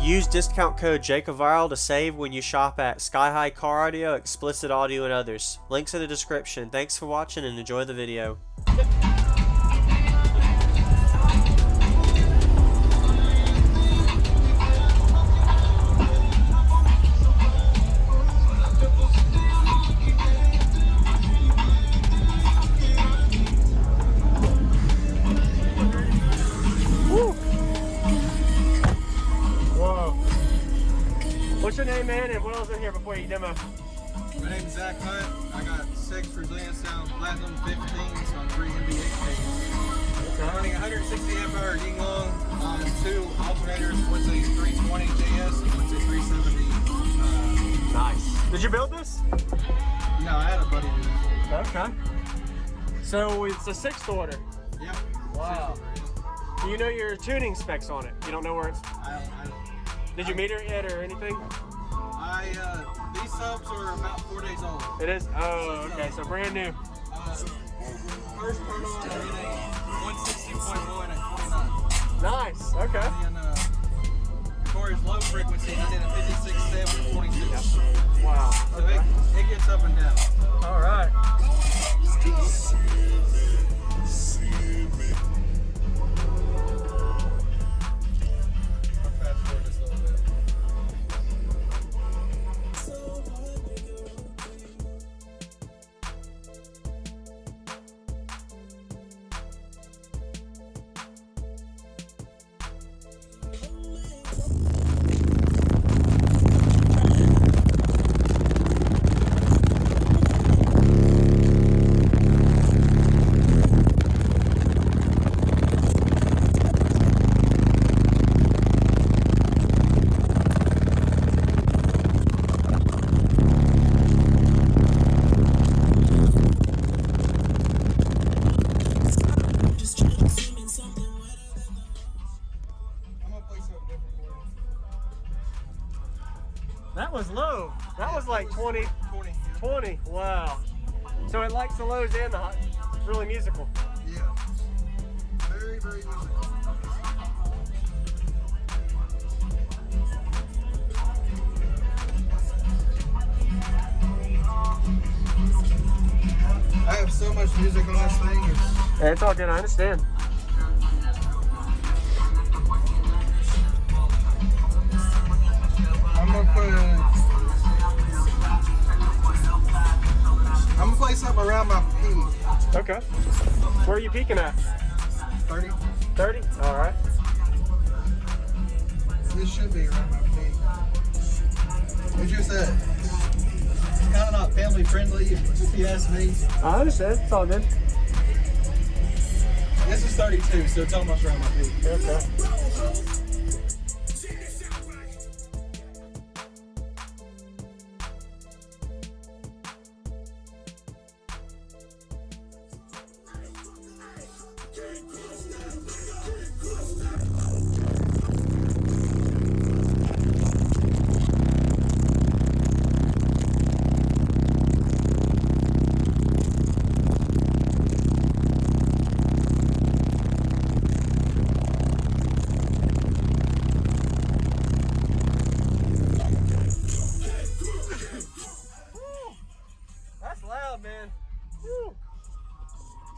Use discount code JACOVIRAL to save when you shop at Sky High Car Audio, Explicit Audio, and others. Links in the description. Thanks for watching and enjoy the video. What's your name, man, and what else in here before you demo? My name's Zack. I got 6 Brazilian Sound Platinum 15s on 3 NBA cables. I'm running 160 amp hour ding long on 2 alternators. One's a 320 JS and one's a 370. Nice. Did you build this? No, I had a buddy do this. Okay. So it's a 6th order. Yeah. Wow. Do you know your tuning specs on it? You don't know where it's... I don't. Did you meter it yet or anything? These subs are about 4 days old. It is? Oh, okay, so brand new. First turn on, I did a 160.1 at 29. Nice, okay. And for his low frequency, I did a 56.7 at 26. Wow. So it gets up and down. All right. That was low. That was like 20. 20. Wow. So it likes the lows and the high. It's really musical. Yeah. Very, very musical. I have so much music on this thing. It's all good. I understand. I'm gonna play something around my peak. Okay. Where are you peaking at? 30. 30? All right. This should be around my peak. It's just kind of not family friendly, if you ask me. I understand. It's all good. This is 32, so it's almost around my peak. Okay. Man. Woo.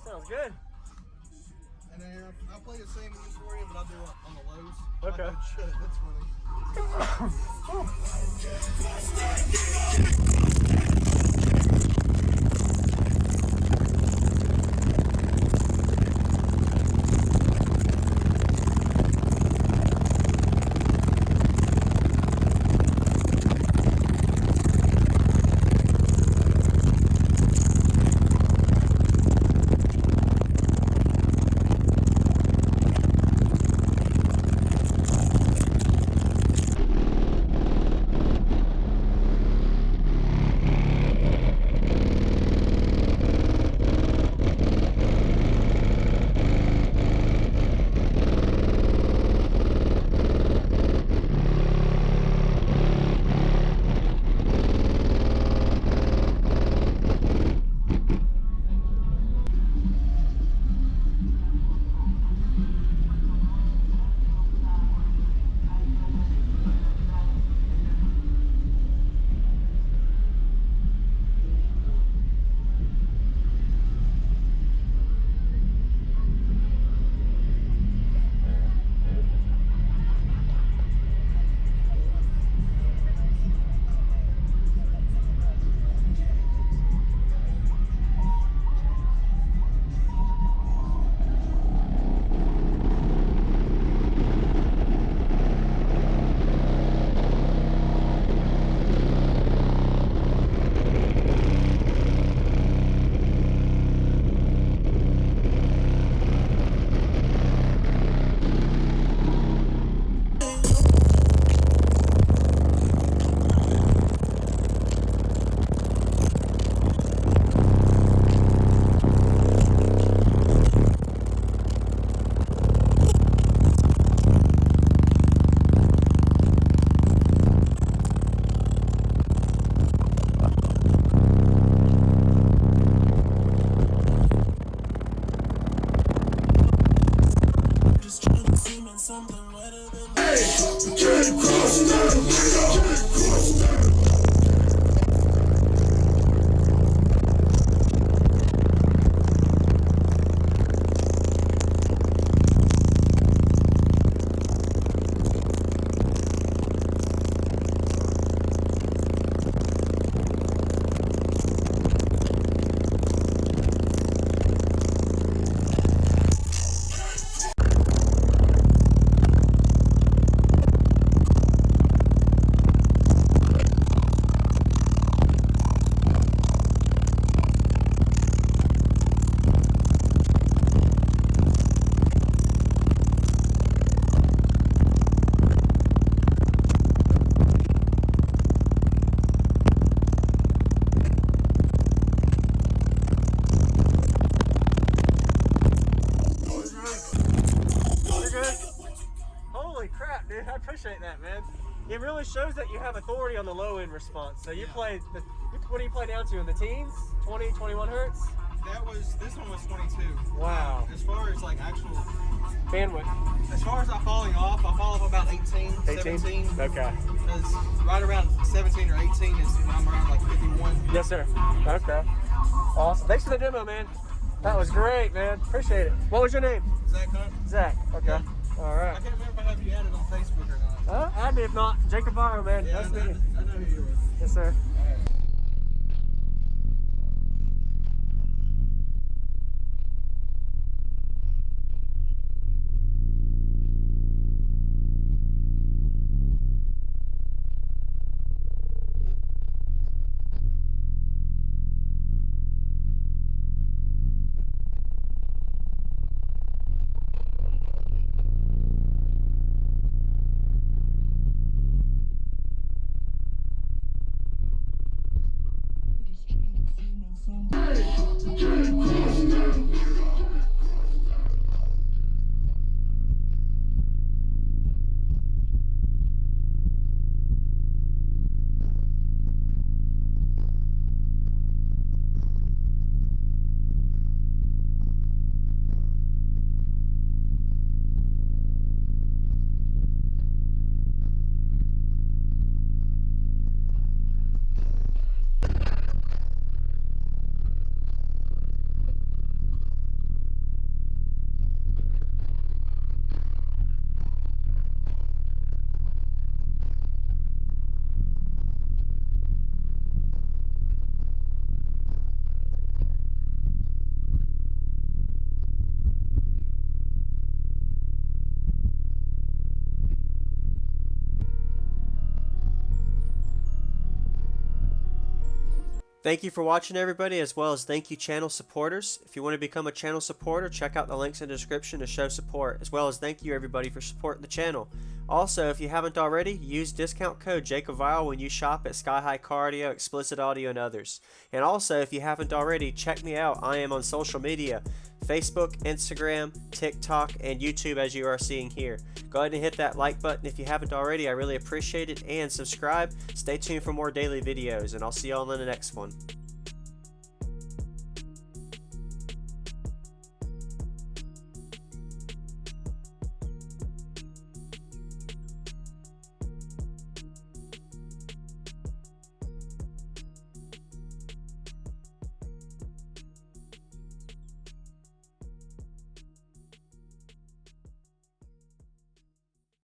Sounds good. And then I'll play the same ones for you, but I'll do it on the lows. Okay. Oh, shit, that's I appreciate that, man. It really shows that you have authority on the low end response. So you play, what do you play down to in the teens? 20, 21 hertz? This one was 22. Wow. As far as like actual bandwidth. As far as I falling off, I fall off about 18, 17. Okay. Because right around 17 or 18 is when I'm around like 51. Yes, sir. Okay. Awesome. Thanks for the demo, man. That was great, man. Appreciate it. What was your name? Zack Hunt. Zach. Okay. Yeah. All right. I can't remember if I have you added on Facebook or not. Add me if not. Jacob Viro, man. Yeah, Nice to meet you. I know who you are. Yes, sir. Thank you for watching, everybody, as well as thank you channel supporters. If you want to become a channel supporter, check out the links in the description to show support, as well as thank you everybody for supporting the channel. Also, if you haven't already, use discount code JacobVile when you shop at Sky High Cardio, Explicit Audio, and others. And also, if you haven't already, check me out. I am on social media, Facebook, Instagram, TikTok, and YouTube, as you are seeing here. Go ahead and hit that like button if you haven't already. I really appreciate it. And subscribe. Stay tuned for more daily videos, and I'll see y'all in the next one.